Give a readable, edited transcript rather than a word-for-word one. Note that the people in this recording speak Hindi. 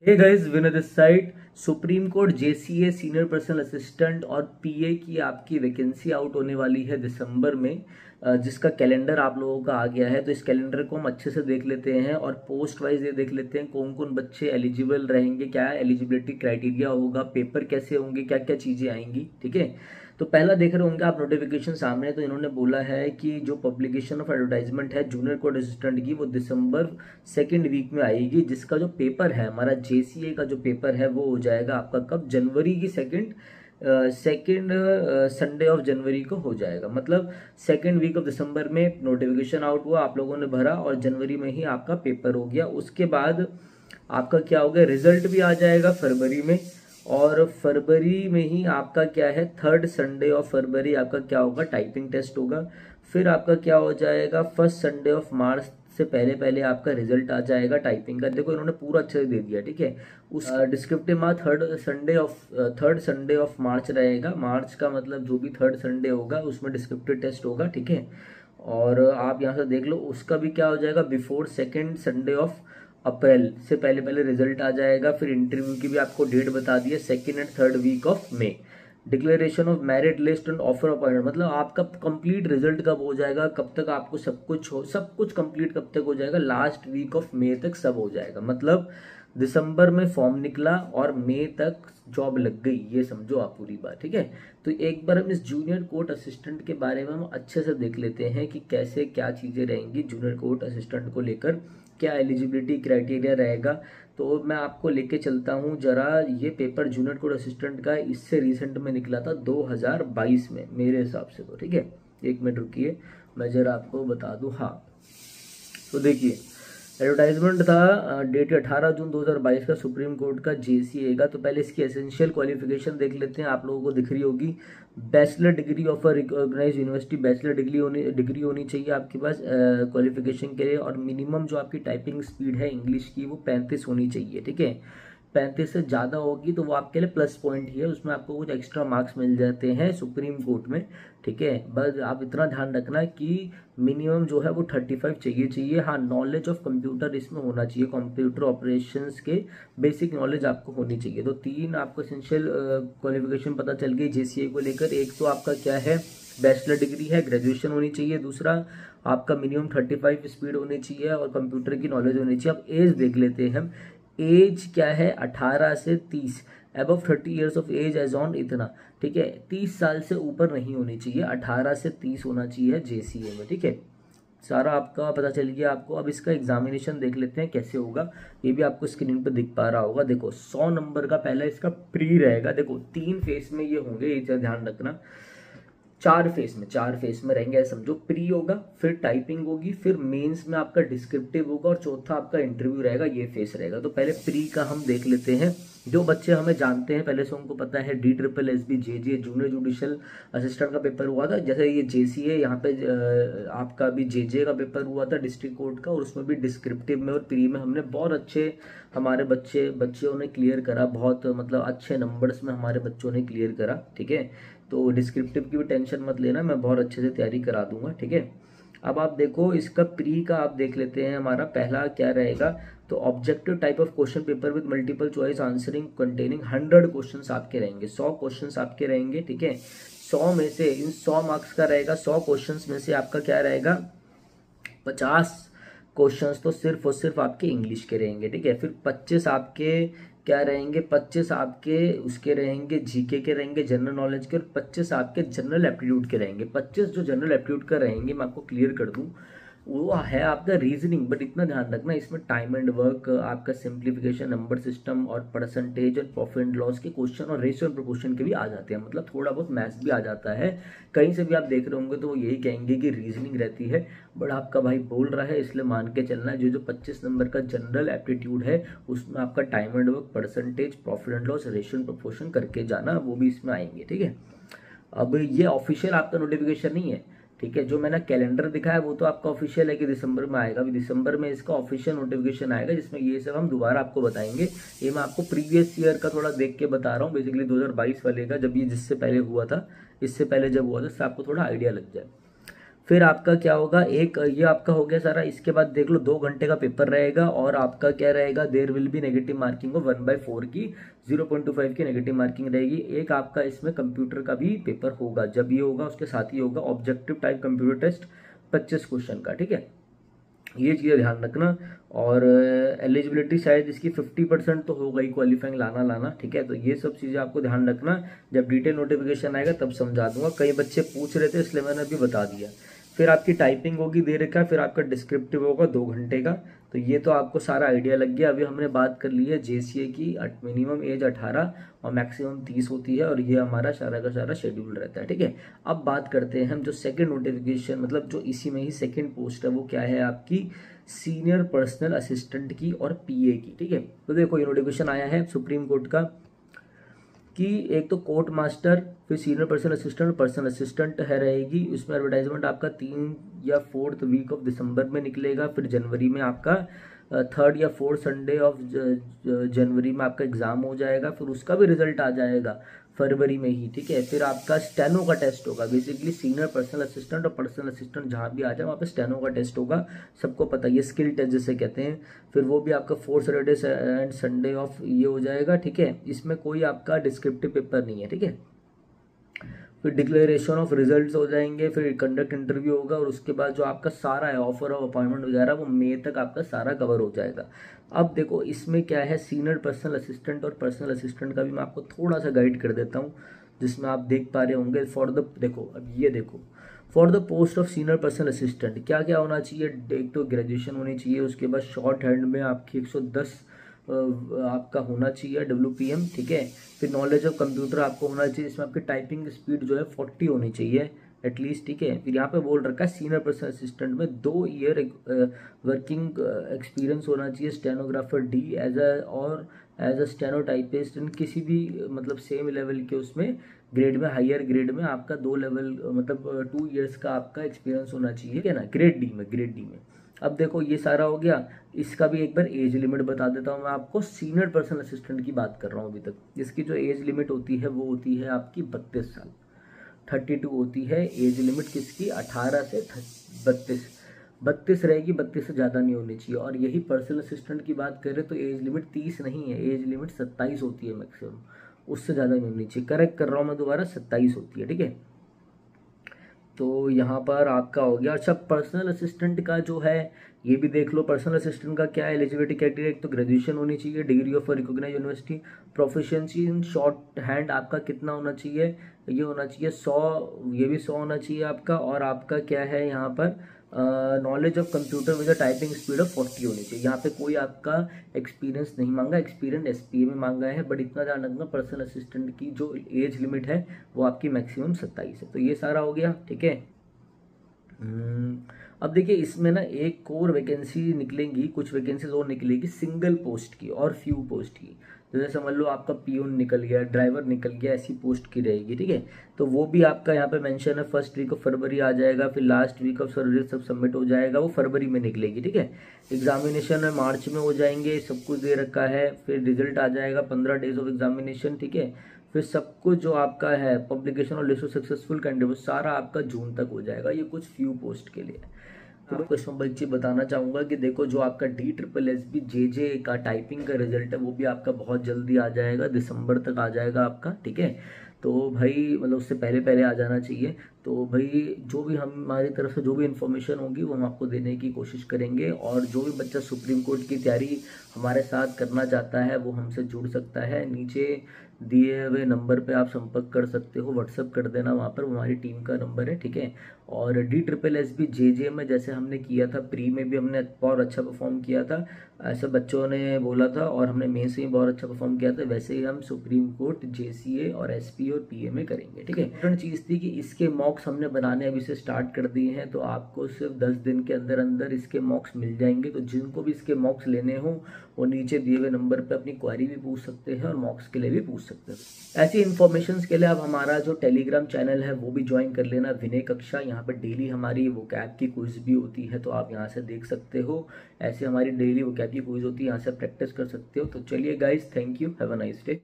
Hey guys, Vinay this side. Supreme Court JCA senior personal assistant और पीए की आपकी वैकेंसी आउट होने वाली है दिसंबर में, जिसका कैलेंडर आप लोगों का आ गया है। तो इस कैलेंडर को हम अच्छे से देख लेते हैं और पोस्ट वाइज ये देख लेते हैं कौन कौन बच्चे एलिजिबल रहेंगे, क्या एलिजिबिलिटी क्राइटेरिया होगा, पेपर कैसे होंगे, क्या क्या चीज़ें आएंगी। ठीक है, तो पहला देख रहे होंगे आप नोटिफिकेशन सामने। तो इन्होंने बोला है कि जो पब्लिकेशन ऑफ एडवर्टाइजमेंट है जूनियर कोर्ट असिस्टेंट की, वो दिसंबर सेकेंड वीक में आएगी। जिसका जो पेपर है हमारा जेसीए का जो पेपर है वो हो जाएगा आपका कब, जनवरी की सेकेंड संडे ऑफ जनवरी को हो जाएगा। मतलब सेकेंड वीक ऑफ दिसंबर में नोटिफिकेशन आउट हुआ, आप लोगों ने भरा और जनवरी में ही आपका पेपर हो गया। उसके बाद आपका क्या हो गया, रिजल्ट भी आ जाएगा फरवरी में। और फरवरी में ही आपका क्या है, थर्ड संडे ऑफ फरवरी आपका क्या होगा, टाइपिंग टेस्ट होगा। फिर आपका क्या हो जाएगा, फर्स्ट संडे ऑफ मार्च से पहले पहले आपका रिजल्ट आ जाएगा टाइपिंग का। देखो इन्होंने पूरा अच्छे से दे दिया। ठीक है, उस descriptive marks third Sunday of March रहेगा। मार्च का मतलब जो भी थर्ड संडे होगा उसमें डिस्क्रिप्टिव टेस्ट होगा। ठीक है, और आप यहाँ से देख लो उसका भी क्या हो जाएगा, before second Sunday of April से पहले पहले रिजल्ट आ जाएगा। फिर इंटरव्यू की भी आपको डेट बता दी है, second and third week of May. Declaration of merit list and offer appointment, मतलब आपका कंप्लीट रिजल्ट कब हो जाएगा, कब तक आपको सब कुछ कंप्लीट कब तक हो जाएगा, लास्ट वीक ऑफ मई तक सब हो जाएगा। मतलब दिसंबर में फॉर्म निकला और मई तक जॉब लग गई, ये समझो आप पूरी बात। ठीक है, तो एक बार हम इस जूनियर कोर्ट असिस्टेंट के बारे में हम अच्छे से देख लेते हैं कि कैसे क्या चीज़ें रहेंगी जूनियर कोर्ट असिस्टेंट को लेकर, क्या एलिजिबिलिटी क्राइटेरिया रहेगा। तो मैं आपको लेके चलता हूँ जरा। ये पेपर जूनियर कोर्ट असिस्टेंट का इससे रिसेंट में निकला था 2022 में मेरे हिसाब से। तो ठीक है, एक मिनट रुकिए मैं जरा आपको बता दूँ। हाँ, तो देखिए एडवर्टाइजमेंट था डेट 18 जून 2022 का, सुप्रीम कोर्ट का जेसीए का। तो पहले इसकी एसेंशियल क्वालिफिकेशन देख लेते हैं, आप लोगों को दिख रही होगी। Bachelor degree of a recognised university, bachelor degree होनी चाहिए आपके पास क्वालिफिकेशन के लिए। और मिनिमम जो आपकी टाइपिंग स्पीड है इंग्लिश की वो 35 होनी चाहिए। ठीक है, 35 से ज़्यादा होगी तो वो आपके लिए प्लस पॉइंट ही है, उसमें आपको कुछ एक्स्ट्रा मार्क्स मिल जाते हैं सुप्रीम कोर्ट में। ठीक है, बस आप इतना ध्यान रखना कि मिनिमम जो है वो 35 चाहिए। हाँ, नॉलेज ऑफ कंप्यूटर इसमें होना चाहिए, कंप्यूटर ऑपरेशंस के बेसिक नॉलेज आपको होनी चाहिए। तो तीन आपको एसेंशियल क्वालिफिकेशन पता चल गई जेसीए को लेकर। एक तो आपका क्या है, बैचलर डिग्री है, ग्रेजुएशन होनी चाहिए। दूसरा आपका मिनिमम 35 स्पीड होनी चाहिए और कंप्यूटर की नॉलेज होनी चाहिए। अब एज देख लेते हैं हम। एज क्या है, 18 से 30, above 30 years of age age on इतना। ठीक है, 30 साल से ऊपर नहीं होनी चाहिए, 18 से 30 होना चाहिए जेसीए में। ठीक है, सारा आपका पता चल गया आपको। अब इसका एग्जामिनेशन देख लेते हैं कैसे होगा, ये भी आपको स्क्रीन पर दिख पा रहा होगा। देखो 100 नंबर का पहला इसका प्री रहेगा। देखो 3 फेस में ये होंगे, ये ध्यान रखना। चार फेस में रहेंगे, ऐसा समझो। प्री होगा, फिर टाइपिंग होगी, फिर मेंस में आपका डिस्क्रिप्टिव होगा और चौथा आपका इंटरव्यू रहेगा। ये फेस रहेगा। तो पहले प्री का हम देख लेते हैं। जो बच्चे हमें जानते हैं पहले से उनको पता है, DSSB JJ junior judicial assistant का पेपर हुआ था। जैसे ये जेसी है, यहाँ पे आपका भी जेजे का पेपर हुआ था डिस्ट्रिक्ट कोर्ट का, और उसमें भी डिस्क्रिप्टिव में और प्री में हमने बहुत अच्छे हमारे बच्चों ने क्लियर करा, बहुत मतलब अच्छे नंबर्स में हमारे बच्चों ने क्लियर करा। ठीक है, तो डिस्क्रिप्टिव की भी टेंशन मत लेना, मैं बहुत अच्छे से तैयारी करा दूंगा। ठीक है, अब आप देखो इसका प्री का आप देख लेते हैं। हमारा पहला क्या रहेगा, तो objective type of question paper with multiple choice answering containing 100 questions आपके रहेंगे, 100 क्वेश्चंस आपके रहेंगे। ठीक है, 100 में से इन 100 मार्क्स का रहेगा, 100 क्वेश्चंस में से आपका क्या रहेगा, 50 क्वेश्चंस तो सिर्फ और सिर्फ आपके इंग्लिश के रहेंगे। ठीक है, फिर 25 आपके क्या रहेंगे, 25 आपके उसके रहेंगे जीके के रहेंगे, जनरल नॉलेज के, और 25 आपके जनरल एप्टीट्यूड के रहेंगे। 25 जो जनरल एप्टीट्यूड का रहेंगे मैं आपको क्लियर कर दूं, वो है आपका रीजनिंग। बट इतना ध्यान रखना इसमें टाइम एंड वर्क, आपका सिंप्लीफिकेशन, नंबर सिस्टम और परसेंटेज और प्रॉफिट एंड लॉस के क्वेश्चन और रेशियो एंड प्रोपोर्शन के भी आ जाते हैं। मतलब थोड़ा बहुत मैथ्स भी आ जाता है। कहीं से भी आप देख रहे होंगे तो वो यही कहेंगे कि रीजनिंग रहती है। बट आपका भाई बोल रहा है इसलिए मान के चलना है। जो 25 नंबर का जनरल एप्टीट्यूड है उसमें आपका time and work, percentage, profit and loss, ratio and proportion करके जाना, वो भी इसमें आएंगे। ठीक है, अब ये ऑफिशियल आपका नोटिफिकेशन नहीं है। ठीक है, जो मैंने कैलेंडर दिखाया वो तो आपका ऑफिशियल है कि दिसंबर में आएगा। अभी दिसंबर में इसका ऑफिशियल नोटिफिकेशन आएगा जिसमें ये सब हम दोबारा आपको बताएंगे। ये मैं आपको प्रीवियस ईयर का थोड़ा देख के बता रहा हूँ, बेसिकली 2022 वाले का, जब ये जिससे पहले हुआ था, इससे पहले जब हुआ था, इससे आपको थोड़ा आइडिया लग जाए। फिर आपका क्या होगा, एक ये आपका हो गया सारा। इसके बाद देख लो 2 घंटे का पेपर रहेगा और आपका क्या रहेगा, there will be negative marking of 1/4 की 0.25 की नेगेटिव मार्किंग रहेगी। एक आपका इसमें कंप्यूटर का भी पेपर होगा, जब ये होगा उसके साथ ही होगा objective type computer test 25 question का, ठीक है। ये चीज़ें ध्यान रखना। और एलिजिबिलिटी शायद इसकी 50% तो होगा ही, क्वालिफाइंग लाना, ठीक है। तो ये सब चीज़ें आपको ध्यान रखना, जब डिटेल नोटिफिकेशन आएगा तब समझा दूंगा। कई बच्चे पूछ रहे थे इसलिए मैंने अभी बता दिया। फिर आपकी टाइपिंग होगी दे रखा है, फिर आपका डिस्क्रिप्टिव होगा 2 घंटे का। तो ये तो आपको सारा आइडिया लग गया। अभी हमने बात कर ली है जेसीए की, मिनिमम एज 18 और मैक्सिमम 30 होती है, और ये हमारा सारा का सारा शेड्यूल रहता है, ठीक है। अब बात करते हैं हम जो सेकंड नोटिफिकेशन, मतलब जो इसी में ही सेकंड पोस्ट है, वो क्या है आपकी सीनियर पर्सनल असिस्टेंट की और पीए की, ठीक है। तो देखो ये नोटिफिकेशन आया है सुप्रीम कोर्ट का कि एक तो कोर्ट मास्टर, फिर सीनियर पर्सनल असिस्टेंट और पर्सनल असिस्टेंट है रहेगी। उसमें एडवर्टाइजमेंट आपका 3 या 4th वीक ऑफ दिसंबर में निकलेगा। फिर जनवरी में आपका 3rd या 4th संडे ऑफ जनवरी में आपका एग्जाम हो जाएगा। फिर उसका भी रिजल्ट आ जाएगा फरवरी में ही, ठीक है। फिर आपका स्टेनो का टेस्ट होगा। बेसिकली सीनियर पर्सनल असिस्टेंट और पर्सनल असिस्टेंट जहाँ भी आ जाए वहाँ पे स्टेनो का टेस्ट होगा, सबको पता है, ये स्किल टेस्ट जिसे कहते हैं। फिर वो भी आपका 4th Saturday and Sunday off ये हो जाएगा, ठीक है। इसमें कोई आपका डिस्क्रिप्टिव पेपर नहीं है, ठीक है। फिर डिक्लेरेशन ऑफ रिजल्ट्स हो जाएंगे, फिर कंडक्ट इंटरव्यू होगा, और उसके बाद जो आपका सारा है ऑफर ऑफ अपॉइंटमेंट वगैरह वो मई तक आपका सारा कवर हो जाएगा। अब देखो इसमें क्या है, सीनियर पर्सनल असिस्टेंट और पर्सनल असिस्टेंट का भी मैं आपको थोड़ा सा गाइड कर देता हूँ, जिसमें आप देख पा रहे होंगे। फॉर द देखो अब ये देखो, for the post of senior personal assistant क्या क्या होना चाहिए। एक तो ग्रेजुएशन होनी चाहिए, उसके बाद शॉर्ट हैंड में आपकी 110 आपका होना चाहिए WPM, ठीक है। फिर नॉलेज ऑफ कंप्यूटर आपको होना चाहिए, इसमें आपकी टाइपिंग स्पीड जो है 40 होनी चाहिए एटलीस्ट, ठीक है। फिर यहाँ पे बोल रखा है सीनियर पर्सनल असिस्टेंट में 2 ईयर वर्किंग एक्सपीरियंस होना चाहिए स्टेनोग्राफर डी और एज अ स्टेनोटाइपिस्ट इन किसी भी मतलब सेम लेवल के उसमें ग्रेड में, हायर ग्रेड में आपका 2 लेवल मतलब 2 ईयर्स का आपका एक्सपीरियंस होना चाहिए, ठीक है ना, ग्रेड डी में। अब देखो ये सारा हो गया। इसका भी एक बार एज लिमिट बता देता हूँ मैं आपको। सीनियर पर्सनल असिस्टेंट की बात कर रहा हूँ अभी तक। इसकी जो एज लिमिट होती है वो होती है आपकी 32 साल, 32 होती है एज लिमिट किसकी, 18 से 32 रहेगी, 32 से ज़्यादा नहीं होनी चाहिए। और यही पर्सनल असिस्टेंट की बात करें तो एज लिमिट 30 नहीं है, एज लिमिट 27 होती है मैक्सिमम, उससे ज़्यादा नहीं होनी चाहिए। करेक्ट कर रहा हूँ मैं दोबारा, 27 होती है, ठीक है। तो यहाँ पर आपका हो गया। अच्छा पर्सनल असिस्टेंट का जो है ये भी देख लो, पर्सनल असिस्टेंट का क्या है एलिजिबिलिटी क्राइटेरिया। एक तो ग्रेजुएशन होनी चाहिए, degree of recognised university, proficiency in shorthand आपका कितना होना चाहिए, ये होना चाहिए 100, ये भी 100 होना चाहिए आपका। और आपका क्या है यहाँ पर knowledge of computer with typing speed of 40 होनी चाहिए। यहाँ पे कोई आपका एक्सपीरियंस नहीं मांगा, एक्सपीरियंस SPA में मांगा है, बट इतना ध्यान रखना पर्सनल असिस्टेंट की जो एज लिमिट है वो आपकी मैक्सिमम 27 है। तो ये सारा हो गया, ठीक है। अब देखिए इसमें ना एक और वैकेंसी निकलेंगी, कुछ वैकेंसीज और निकलेगी सिंगल पोस्ट की और फ्यू पोस्ट की। जैसे समझ लो आपका पियून निकल गया, ड्राइवर निकल गया, ऐसी पोस्ट की रहेगी, ठीक है। तो वो भी आपका यहाँ पे मेंशन है, 1st वीक ऑफ फरवरी आ जाएगा, फिर लास्ट वीक ऑफ फरवरी सब सबमिट हो जाएगा, वो फरवरी में निकलेगी, ठीक है। एग्जामिनेशन मार्च में हो जाएंगे, सब कुछ दे रखा है। फिर रिजल्ट आ जाएगा 15 डेज ऑफ एग्जामिनेशन, ठीक है। फिर सब कुछ जो आपका है पब्लिकेशन और लिस्ट ऑफ सक्सेसफुल कैंडिडेट सारा आपका जून तक हो जाएगा। ये कुछ फ्यू पोस्ट के लिए। तो क्वेश्चन बच्चे बताना चाहूँगा कि देखो जो आपका DSSB JJ का टाइपिंग का रिजल्ट है वो भी आपका बहुत जल्दी आ जाएगा, दिसंबर तक आ जाएगा आपका, ठीक है। तो भाई मतलब उससे पहले पहले आ जाना चाहिए। तो भाई जो भी हमारी तरफ से जो भी इन्फॉर्मेशन होगी वो हम आपको देने की कोशिश करेंगे। और जो भी बच्चा सुप्रीम कोर्ट की तैयारी हमारे साथ करना चाहता है वो हमसे जुड़ सकता है। नीचे दिए हुए नंबर पे आप संपर्क कर सकते हो, व्हाट्सअप कर देना, वहाँ पर हमारी टीम का नंबर है, ठीक है। और DSSB JJ में जैसे हमने किया था, प्री में भी हमने बहुत अच्छा परफॉर्म किया था, ऐसे बच्चों ने बोला था, और हमने मेंस में बहुत अच्छा परफॉर्म किया था, वैसे ही हम सुप्रीम कोर्ट JCA और SP और PA में करेंगे, ठीक है। इंपॉर्टेंट चीज़ थी कि इसके मॉक्स हमने बनाने अभी से स्टार्ट कर दिए हैं, तो आपको सिर्फ 10 दिन के अंदर अंदर इसके मॉक्स मिल जाएंगे। तो जिनको भी इसके मॉक्स लेने हो वो नीचे दिए हुए नंबर पर अपनी क्वेरी भी पूछ सकते हैं और मॉक्स के लिए भी पूछ सकते हैं। ऐसी इन्फॉर्मेशन के लिए आप हमारा जो टेलीग्राम चैनल है वो भी ज्वाइन कर लेना, विनय कक्षा। यहाँ पर डेली हमारी वो कैब की क्विज भी होती है, तो आप यहाँ से देख सकते हो। ऐसे हमारी डेली वो कैब की क्विज होती है, यहाँ से प्रैक्टिस कर सकते हो। तो चलिए guys, thank you, have a nice day.